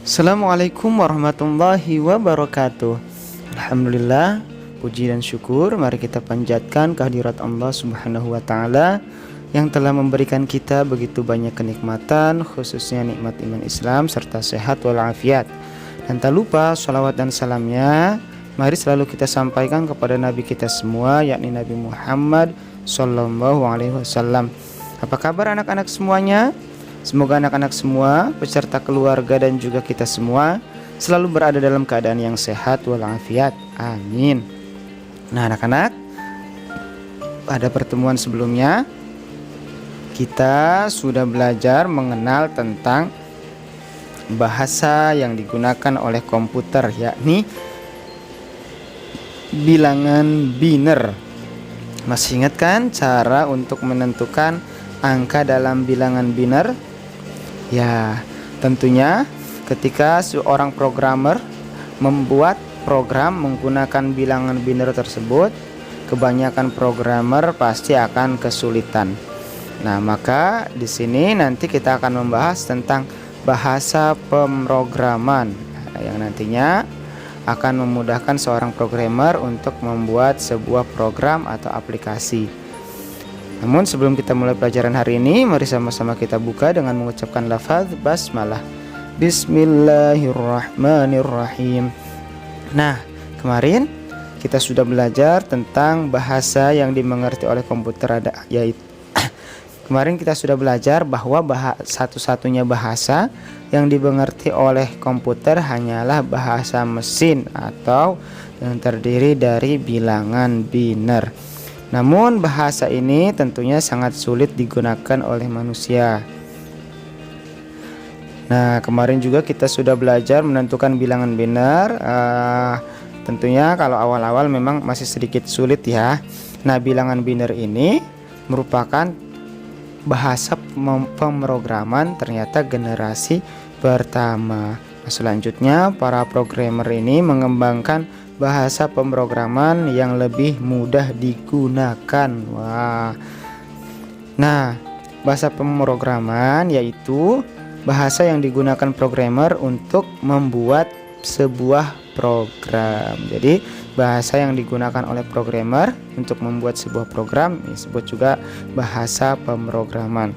Assalamualaikum warahmatullahi wabarakatuh. Alhamdulillah, puji dan syukur mari kita panjatkan kehadirat Allah Subhanahu wa taala yang telah memberikan kita begitu banyak kenikmatan, khususnya nikmat iman Islam serta sehat walafiat. Dan tak lupa salawat dan salamnya mari selalu kita sampaikan kepada Nabi kita semua, yakni Nabi Muhammad Sallallahu Alaihi Wasallam. Apa kabar anak-anak semuanya? Semoga anak-anak semua, beserta keluarga dan juga kita semua selalu berada dalam keadaan yang sehat walafiat. Amin. Nah anak-anak, pada pertemuan sebelumnya kita sudah belajar mengenal tentang bahasa yang digunakan oleh komputer, yakni bilangan biner. Masih ingat kan cara untuk menentukan angka dalam bilangan biner? Ya, tentunya ketika seorang programmer membuat program menggunakan bilangan biner tersebut, kebanyakan programmer pasti akan kesulitan. Nah, maka di sini nanti kita akan membahas tentang bahasa pemrograman yang nantinya akan memudahkan seorang programmer untuk membuat sebuah program atau aplikasi. Namun sebelum kita mulai pelajaran hari ini, mari sama-sama kita buka dengan mengucapkan lafaz basmalah. Bismillahirrahmanirrahim. Nah, kemarin kita sudah belajar tentang bahasa yang dimengerti oleh komputer, yaitu kemarin kita sudah belajar bahwa satu-satunya bahasa yang dimengerti oleh komputer hanyalah bahasa mesin atau yang terdiri dari bilangan biner. Namun bahasa ini tentunya sangat sulit digunakan oleh manusia. Nah, kemarin juga kita sudah belajar menentukan bilangan biner. Tentunya kalau awal-awal memang masih sedikit sulit ya. Nah, bilangan biner ini merupakan bahasa pemrograman ternyata generasi pertama. Nah, selanjutnya para programmer ini mengembangkan bahasa pemrograman yang lebih mudah digunakan. Wah. Nah, bahasa pemrograman yaitu bahasa yang digunakan programmer untuk membuat sebuah program. Jadi, bahasa yang digunakan oleh programmer untuk membuat sebuah program disebut juga bahasa pemrograman.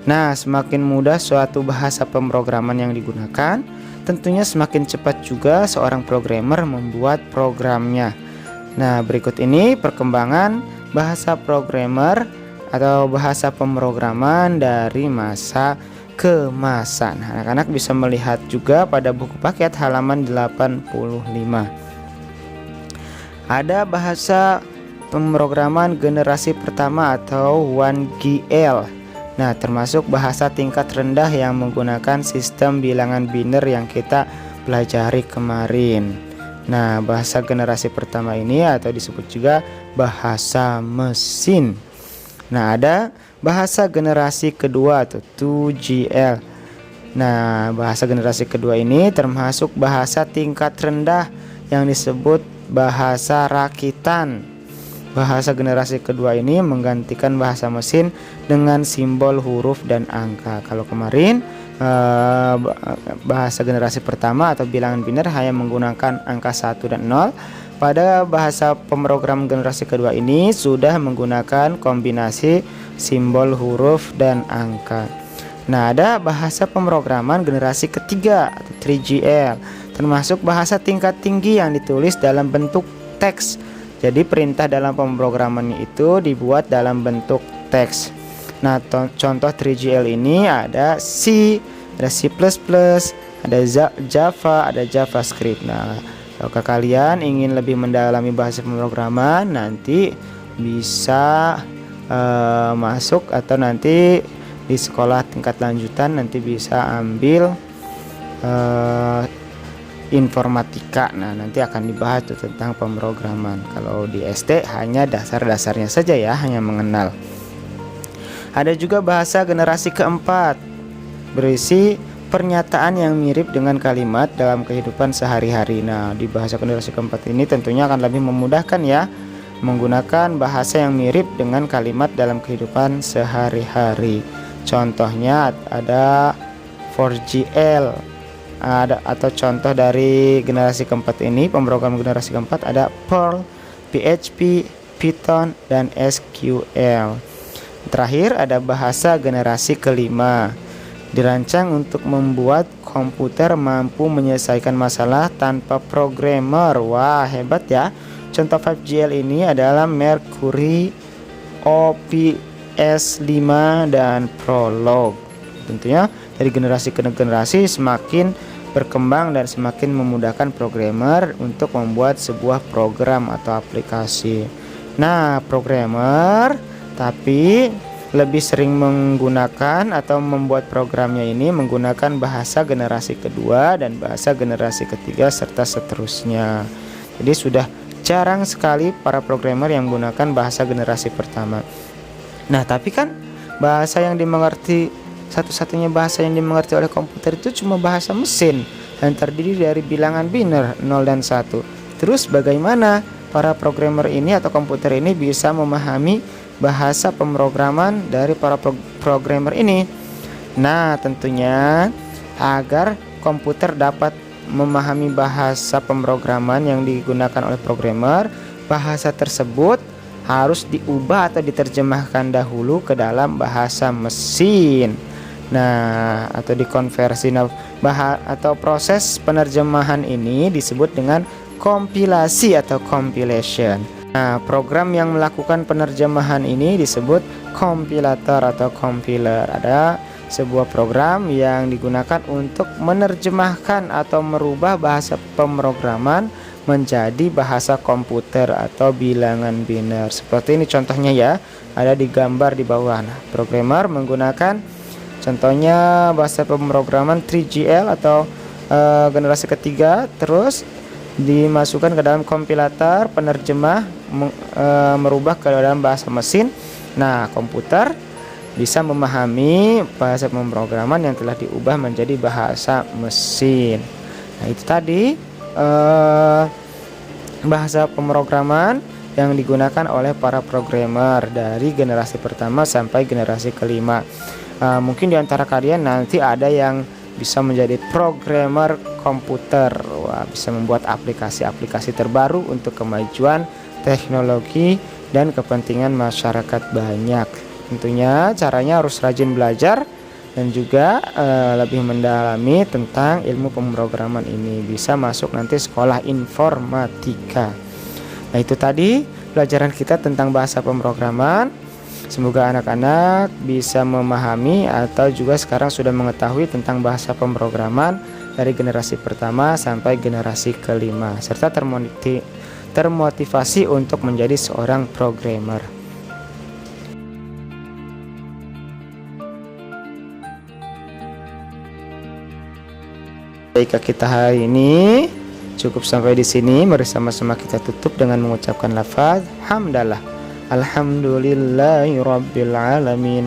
Nah, semakin mudah suatu bahasa pemrograman yang digunakan, tentunya semakin cepat juga seorang programmer membuat programnya. Nah, berikut ini perkembangan bahasa programmer atau bahasa pemrograman dari masa ke masa. Nah, anak-anak bisa melihat juga pada buku paket halaman 85. Ada bahasa pemrograman generasi pertama atau 1GL. Nah, termasuk bahasa tingkat rendah yang menggunakan sistem bilangan biner yang kita pelajari kemarin. Nah, bahasa generasi pertama ini atau disebut juga bahasa mesin. Nah, ada bahasa generasi kedua atau 2GL. Nah, bahasa generasi kedua ini termasuk bahasa tingkat rendah yang disebut bahasa rakitan. Bahasa generasi kedua ini menggantikan bahasa mesin dengan simbol huruf dan angka. Kalau kemarin bahasa generasi pertama atau bilangan biner hanya menggunakan angka 1 dan 0. Pada bahasa pemrogram generasi kedua ini sudah menggunakan kombinasi simbol huruf dan angka. Nah, ada bahasa pemrograman generasi ketiga atau 3GL, termasuk bahasa tingkat tinggi yang ditulis dalam bentuk teks. Jadi perintah dalam pemrograman itu dibuat dalam bentuk teks. Nah, contoh 3GL ini ada C, ada C++, ada Java, ada JavaScript. Nah, kalau kalian ingin lebih mendalami bahasa pemrograman, nanti bisa masuk atau nanti di sekolah tingkat lanjutan nanti bisa ambil informatika. Nah, nanti akan dibahas tuh tentang pemrograman. Kalau di SD hanya dasar-dasarnya saja ya, hanya mengenal. Ada juga bahasa generasi keempat, berisi pernyataan yang mirip dengan kalimat dalam kehidupan sehari-hari. Nah, di bahasa generasi keempat ini tentunya akan lebih memudahkan ya, menggunakan bahasa yang mirip dengan kalimat dalam kehidupan sehari-hari. Contohnya ada 4GL ada atau contoh dari generasi keempat ini, pemrograman generasi keempat ada Perl, PHP, Python, dan SQL. Terakhir ada bahasa generasi kelima, dirancang untuk membuat komputer mampu menyelesaikan masalah tanpa programmer. Wah, hebat ya. Contoh 5GL ini adalah Mercury, OPS5, dan Prolog. Tentunya dari generasi ke generasi semakin berkembang dan semakin memudahkan programmer untuk membuat sebuah program atau aplikasi. Nah, programmer tapi lebih sering menggunakan atau membuat programnya ini menggunakan bahasa generasi kedua dan bahasa generasi ketiga serta seterusnya. Jadi sudah jarang sekali para programmer yang menggunakan bahasa generasi pertama. Nah, tapi kan bahasa yang dimengerti, satu-satunya bahasa yang dimengerti oleh komputer itu cuma bahasa mesin dan terdiri dari bilangan biner 0 dan 1. Terus bagaimana para programmer ini atau komputer ini bisa memahami bahasa pemrograman dari para programmer ini? Nah, tentunya agar komputer dapat memahami bahasa pemrograman yang digunakan oleh programmer, bahasa tersebut harus diubah atau diterjemahkan dahulu ke dalam bahasa mesin. Nah, atau dikonversi. Nah, atau proses penerjemahan ini disebut dengan kompilasi atau compilation. Nah, program yang melakukan penerjemahan ini disebut kompilator atau compiler. Ada sebuah program yang digunakan untuk menerjemahkan atau merubah bahasa pemrograman menjadi bahasa komputer atau bilangan biner. Seperti ini contohnya ya, ada di gambar di bawah. Nah, programmer menggunakan contohnya bahasa pemrograman 3GL atau generasi ketiga, terus dimasukkan ke dalam kompilator penerjemah, merubah ke dalam bahasa mesin. Nah, komputer bisa memahami bahasa pemrograman yang telah diubah menjadi bahasa mesin. Nah, itu tadi bahasa pemrograman yang digunakan oleh para programmer dari generasi pertama sampai generasi kelima. Mungkin diantara kalian nanti ada yang bisa menjadi programmer komputer. Wah, bisa membuat aplikasi-aplikasi terbaru untuk kemajuan teknologi dan kepentingan masyarakat banyak. Tentunya caranya harus rajin belajar dan juga lebih mendalami tentang ilmu pemrograman ini. Bisa masuk nanti sekolah informatika. Nah, itu tadi pelajaran kita tentang bahasa pemrograman. Semoga anak-anak bisa memahami atau juga sekarang sudah mengetahui tentang bahasa pemrograman dari generasi pertama sampai generasi kelima, serta termotivasi untuk menjadi seorang programmer. Baik, kita hari ini cukup sampai di sini. Mari sama-sama kita tutup dengan mengucapkan lafaz hamdalah. Alhamdulillahirabbil alamin.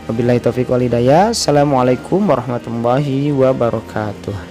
Wabillahi taufiq wal hidayah. Assalamualaikum warahmatullahi wabarakatuh.